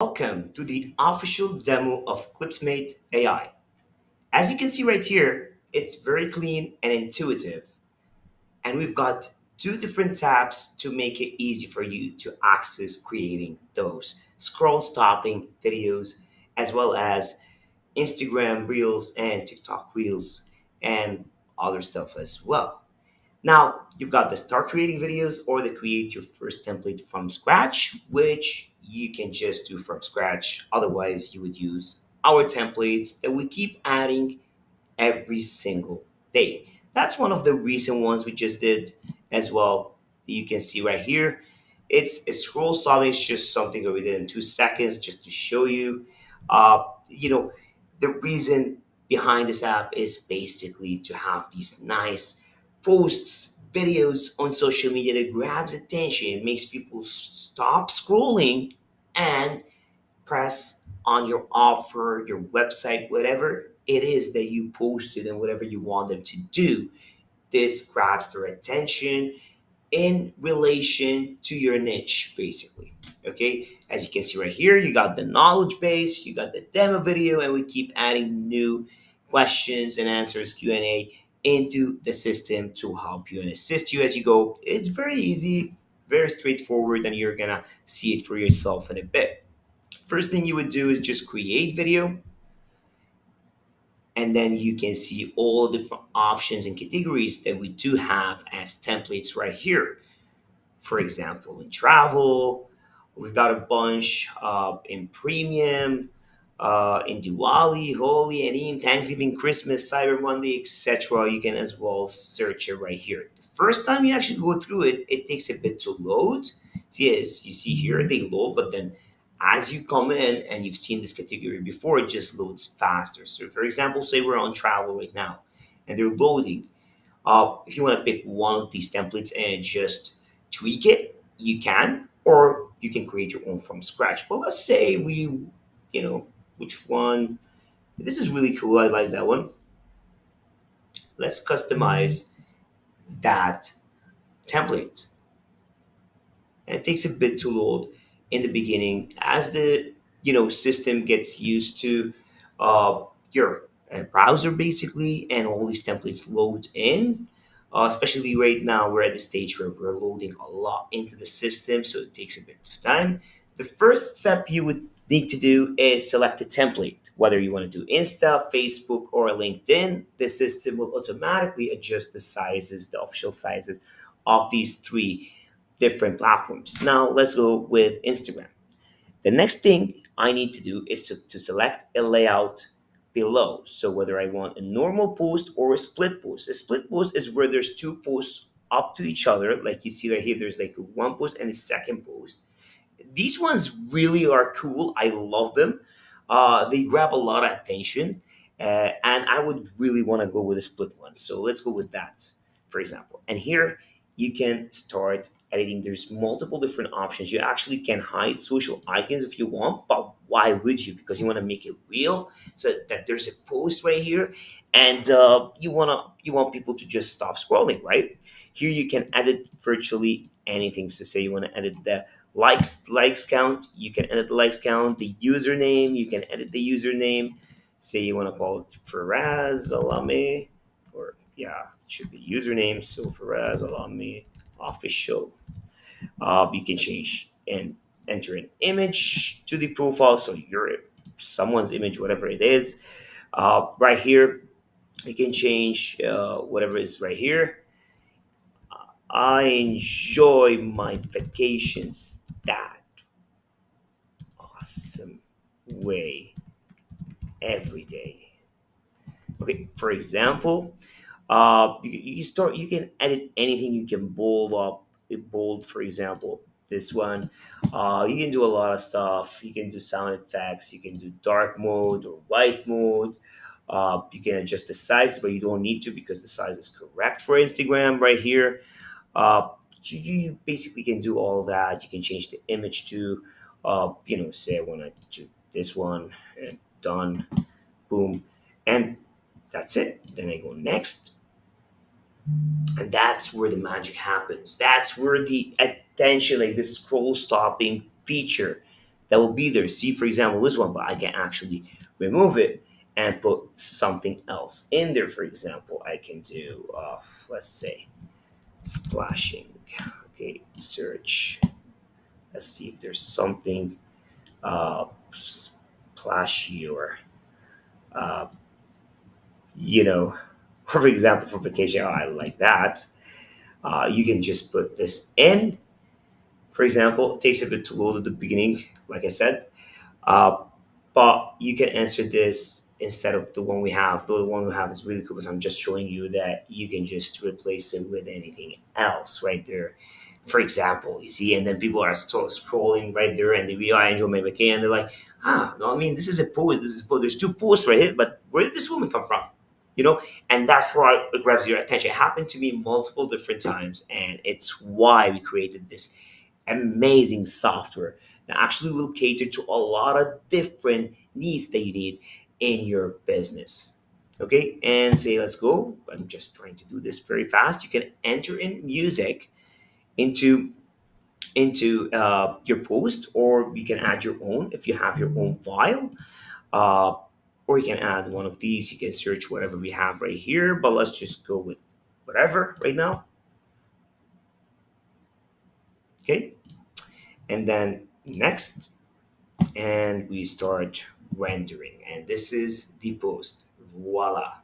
Welcome to the official demo of ClipsMate AI. As you can see right here, it's very clean and intuitive, and we've got two different tabs to make it easy for you to access creating those scroll stopping videos, as well as Instagram Reels and TikTok Reels and other stuff as well. Now, you've got the start creating videos or the create your first template from scratch, which you can just do from scratch. Otherwise, you would use our templates that we keep adding every single day. That's one of the recent ones we just did as well. You can see right here. It's a scroll stopping. It's just something that we did in 2 seconds just to show you. Uh, you know, the reason behind this app is basically to have these nice posts, videos on social media that grabs attention. It makes people stop scrolling and press on your offer, your website, whatever it is that you posted and whatever you want them to do. This grabs their attention in relation to your niche, basically. Okay, as you can see right here, you got the knowledge base, you got the demo video, and we keep adding new questions and answers Q&A into the system to help you and assist you as you go. It's very easy, very straightforward, and you're gonna see it for yourself in a bit. First thing you would do is just create video, and then you can see all the different options and categories that we do have as templates right here. For example, in travel, we've got a bunch in premium, in Diwali, Holi, and even Thanksgiving, Christmas, Cyber Monday, etc. You can as well search it right here. The first time you actually go through it, it takes a bit to load. See, as you see here, they load, but then as you come in and you've seen this category before, it just loads faster. So, for example, say we're on travel right now and they're loading. If you want to pick one of these templates and just tweak it, you can, or you can create your own from scratch. But let's say you know, which one? This is really cool. I like that one. Let's customize that template. And it takes a bit to load in the beginning as the system gets used to your browser basically, and all these templates load in. Especially right now, we're at the stage where we're loading a lot into the system, so it takes a bit of time. The first step you would need to do is select a template, whether you want to do Insta, Facebook, or LinkedIn. The system will automatically adjust the sizes, the official sizes of these three different platforms. Now let's go with Instagram. The next thing I need to do is to select a layout below. So whether I want a normal post or a split post. A split post is where there's two posts up to each other. Like you see right here, there's like one post and a second post. These ones really are cool. I love them. They grab a lot of attention, and I would really want to go with a split one. So let's go with that, for example. And here you can start editing. There's multiple different options. You actually can hide social icons if you want, but why would you? Because you want to make it real, so that there's a post right here, and you want people to just stop scrolling, right? Here you can edit virtually anything. So say you want to edit the likes count, you can edit the likes count. The username, you can edit the username. Say you want to call it Faraz Alame, or yeah, it should be username. So Faraz Alame official. You can change and enter an image to the profile, so your someone's image, whatever it is. Right here, you can change whatever is right here. I enjoy my vacations that awesome way every day. Okay, for example, you can edit anything. You can bold up, bold, for example, this one. You can do a lot of stuff. You can do sound effects. You can do dark mode or white mode. You can adjust the size, but you don't need to because the size is correct for Instagram right here. Uh, you basically can do all that. You can change the image to, say I want to do this one, and done, boom, and that's it. Then I go next, and that's where the magic happens. That's where the attention, like the scroll stopping feature, that will be there. See, for example, this one, but I can actually remove it and put something else in there. For example, I can do, let's say, splashing. Okay, search. Let's see if there's something splashy or, uh, you know, for example, for vacation, oh, I like that. You can just put this in. For example, it takes a bit to load at the beginning, like I said. Uh, but you can answer this instead of the one we have. Though the one we have is really cool because I'm just showing you that you can just replace it with anything else right there. For example, you see, and then people are still scrolling right there and they really, I enjoy my vacation. And they're like, no, I mean, this is a post. This is a post. There's two posts right here, but where did this woman come from? You know, and that's why it grabs your attention. It happened to me multiple different times, and it's why we created this amazing software that actually will cater to a lot of different needs that you need in your business. Okay, and say, let's go. I'm just trying to do this very fast. You can enter in music into your post, or you can add your own if you have your own file. Uh, or you can add one of these. You can search whatever we have right here, but let's just go with whatever right now. Okay, and then next, and we start rendering, and this is the post. Voila.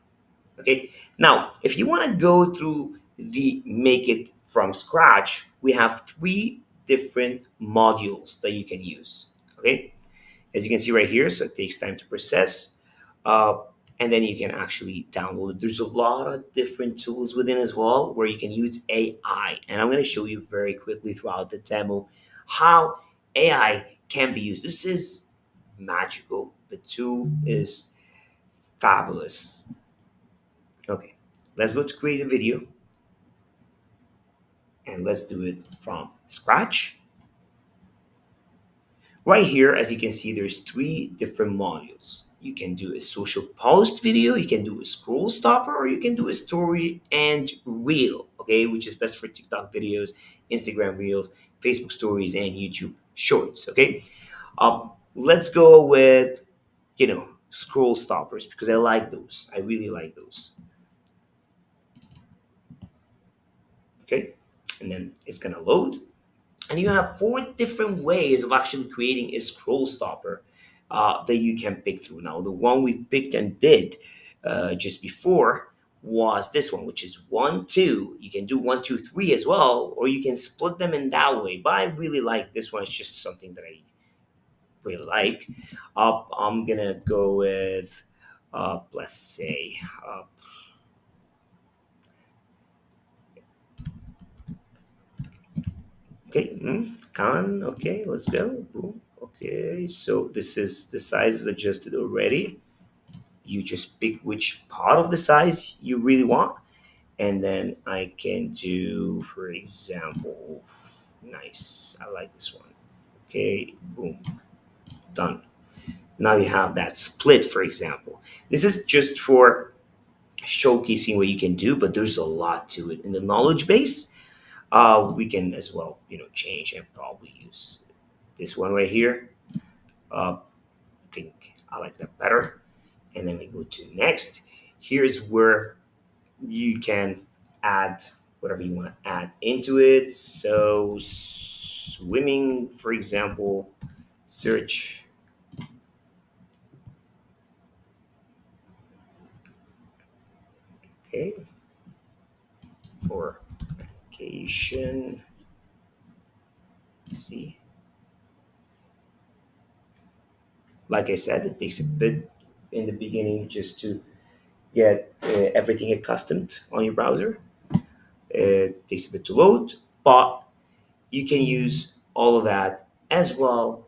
Okay, now if you want to go through the make it from scratch, we have three different modules that you can use. Okay, as you can see right here, so it takes time to process, uh, and then you can actually download it. There's a lot of different tools within as well where you can use AI, and I'm going to show you very quickly throughout the demo how AI can be used. This is magical. The tool is fabulous. Okay, let's go to create a video, and let's do it from scratch. Right here, as you can see, there's three different modules. You can do a social post video, you can do a scroll stopper, or you can do a story and reel, okay, which is best for TikTok videos, Instagram reels, Facebook stories, and YouTube shorts, okay? Let's go with, scroll stoppers because I like those. I really like those, okay? And then it's gonna load. And you have four different ways of actually creating a scroll stopper that you can pick through. Now, the one we picked and did just before was this one, which is 1, 2. You can do 1, 2, 3 as well, or you can split them in that way. But I really like this one. It's just something that I really like. I'm gonna go with, let's say, okay, can, okay, let's go. Boom. Okay, so this is the size is adjusted already. You just pick which part of the size you really want, and then I can do, for example, nice. I like this one. Okay, boom, done. Now you have that split, for example. This is just for showcasing what you can do, but there's a lot to it. In the knowledge base, we can as well, change and probably use this one right here. I think I like that better. And then we go to next. Here's where you can add whatever you want to add into it. So swimming, for example, search. Okay, for vacation. See, like I said, it takes a bit in the beginning just to get everything accustomed on your browser. It takes a bit to load, but you can use all of that as well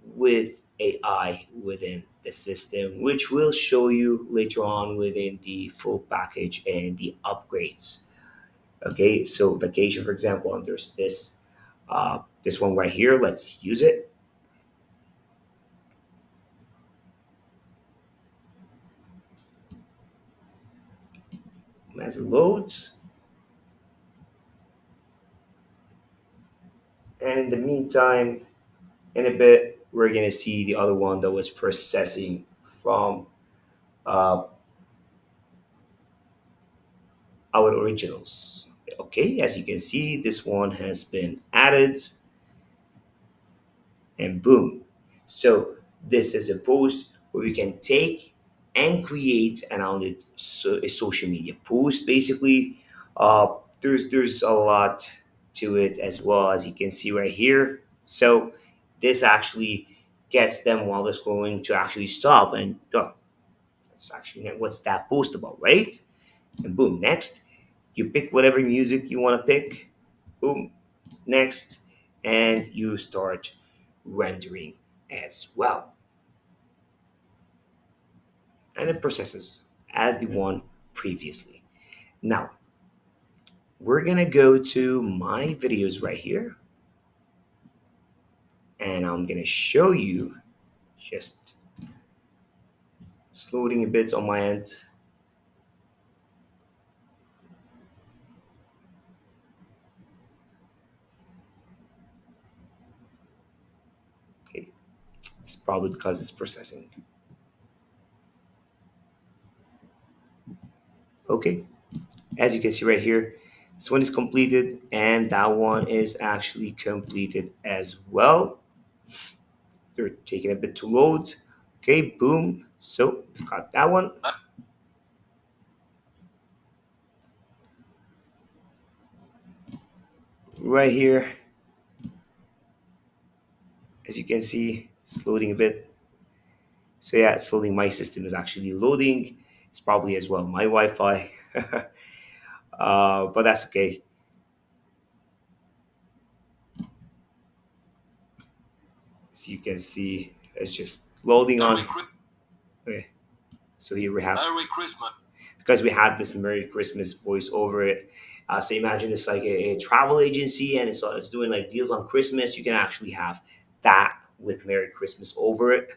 with AI within the system, which will show you later on within the full package and the upgrades. Okay, so vacation, for example, and there's this one right here. Let's use it as it loads. And in the meantime, in a bit, we're going to see the other one that was processing from uh, our originals. Okay, as you can see, this one has been added, and boom. So this is a post where we can take and create a social media post. Basically, there's a lot to it as well, as you can see right here. So this actually gets them while they're scrolling to actually stop and oh, that's actually what's that post about, right? And boom, next you pick whatever music you want to pick. Boom, next, and you start rendering as well. And it processes as the one previously. Now, we're gonna go to my videos right here, and I'm gonna show you just loading a bit on my end. Okay, it's probably because it's processing. Okay, as you can see right here, this one is completed, and that one is actually completed as well. They're taking a bit to load. Okay, boom. So got that one right here. As you can see, it's loading a bit. So yeah, it's loading. My system is actually loading. It's probably as well my Wi-Fi, but that's okay. As you can see, it's just loading on. Okay, so here we have Merry Christmas. Because we had this Merry Christmas voice over it. So imagine it's like a travel agency and it's doing like deals on Christmas. You can actually have that with Merry Christmas over it.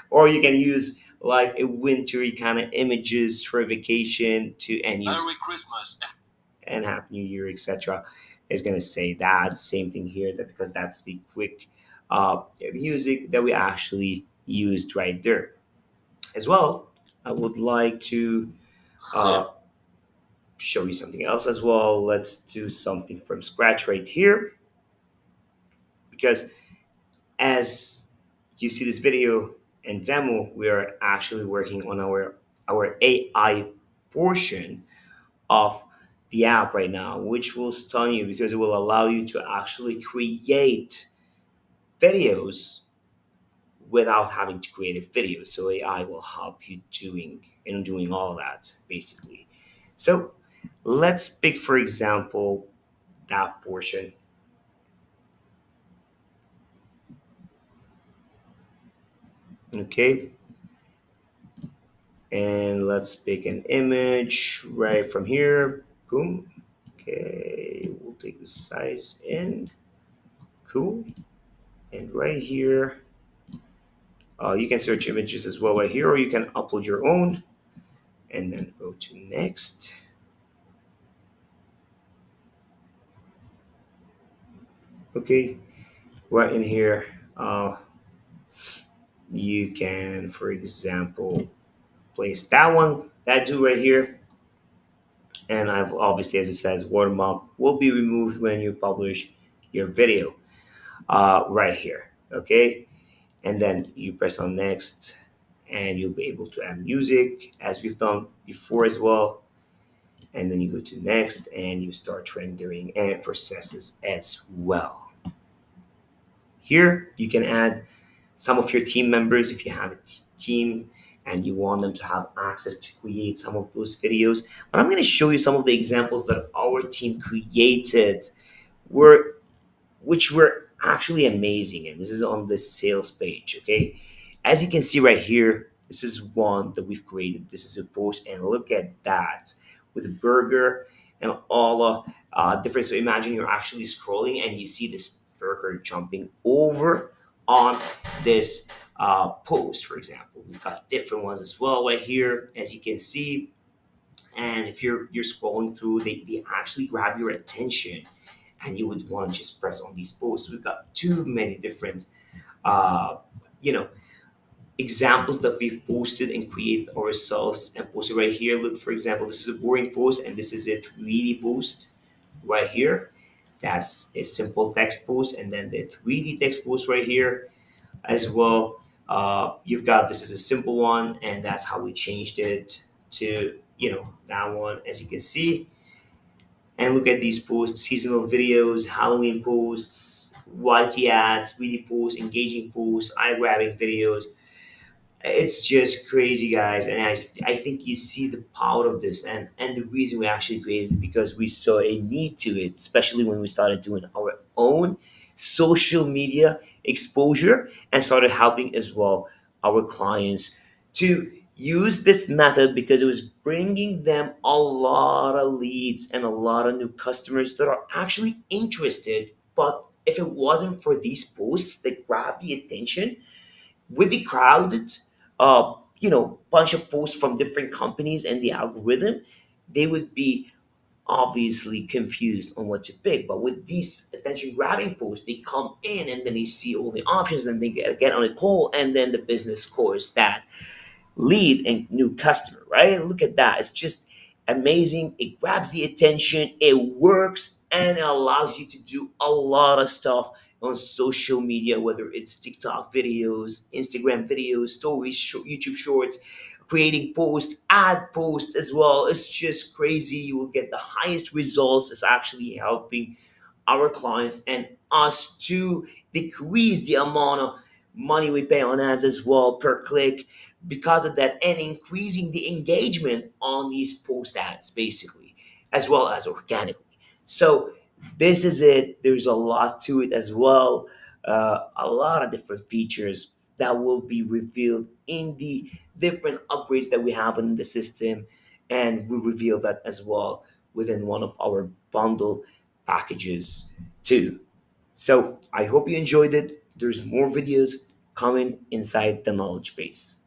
Or you can use like a wintry kind of images for a vacation to and use Merry Christmas and Happy New Year, etc. Is going to say that same thing here that because that's the quick music that we actually used right there as well. I would like to uh, show you something else as well. Let's do something from scratch right here because as you see this video and demo, we are actually working on our AI portion of the app right now, which will stun you because it will allow you to actually create videos without having to create a video. So AI will help you doing all that basically. So let's pick for example that portion. Okay, and let's pick an image right from here. Boom. Okay, we'll take the size in. Cool. And right here, you can search images as well right here, or you can upload your own and then go to next. Okay, right in here, you can, for example, place that one, that dude right here. And I've obviously, as it says, watermark will be removed when you publish your video right here. Okay, and then you press on next, and you'll be able to add music as we've done before as well. And then you go to next, and you start rendering and processes as well. Here, you can add some of your team members if you have a team and you want them to have access to create some of those videos. But I'm going to show you some of the examples that our team created were which were actually amazing. And this is on the sales page. Okay, as you can see right here, this is one that we've created. This is a post, and look at that with a burger and all different. So imagine you're actually scrolling and you see this burger jumping over on this post, for example. We've got different ones as well right here, as you can see. And if you're scrolling through, they actually grab your attention and you would want to just press on these posts. We've got too many different uh, you know, examples that we've posted and create ourselves and posted right here. Look, for example, this is a boring post and this is a 3D post right here. That's a simple text post, and then the 3D text post right here as well. You've got this is a simple one, and that's how we changed it to that one, as you can see. And look at these posts: seasonal videos, Halloween posts, YT ads, 3D posts, engaging posts, eye grabbing videos. It's just crazy, guys, and I think you see the power of this, and the reason we actually created it because we saw a need to it, especially when we started doing our own social media exposure and started helping as well our clients to use this method because it was bringing them a lot of leads and a lot of new customers that are actually interested. But if it wasn't for these posts that grab the attention with the crowded bunch of posts from different companies and the algorithm, they would be obviously confused on what to pick. But with these attention grabbing posts, they come in and then they see all the options and they get on a call, and then the business scores that lead and new customer, right? Look at that. It's just amazing. It grabs the attention, it works, and it allows you to do a lot of stuff on social media, whether it's TikTok videos, Instagram videos, stories, YouTube shorts, creating posts, ad posts as well. It's just crazy. You will get the highest results. It's actually helping our clients and us to decrease the amount of money we pay on ads as well per click because of that, and increasing the engagement on these post ads basically, as well as organically. So this is it. There's a lot to it as well, a lot of different features that will be revealed in the different upgrades that we have in the system, and we reveal that as well within one of our bundle packages too. So I hope you enjoyed it. There's more videos coming inside the knowledge base.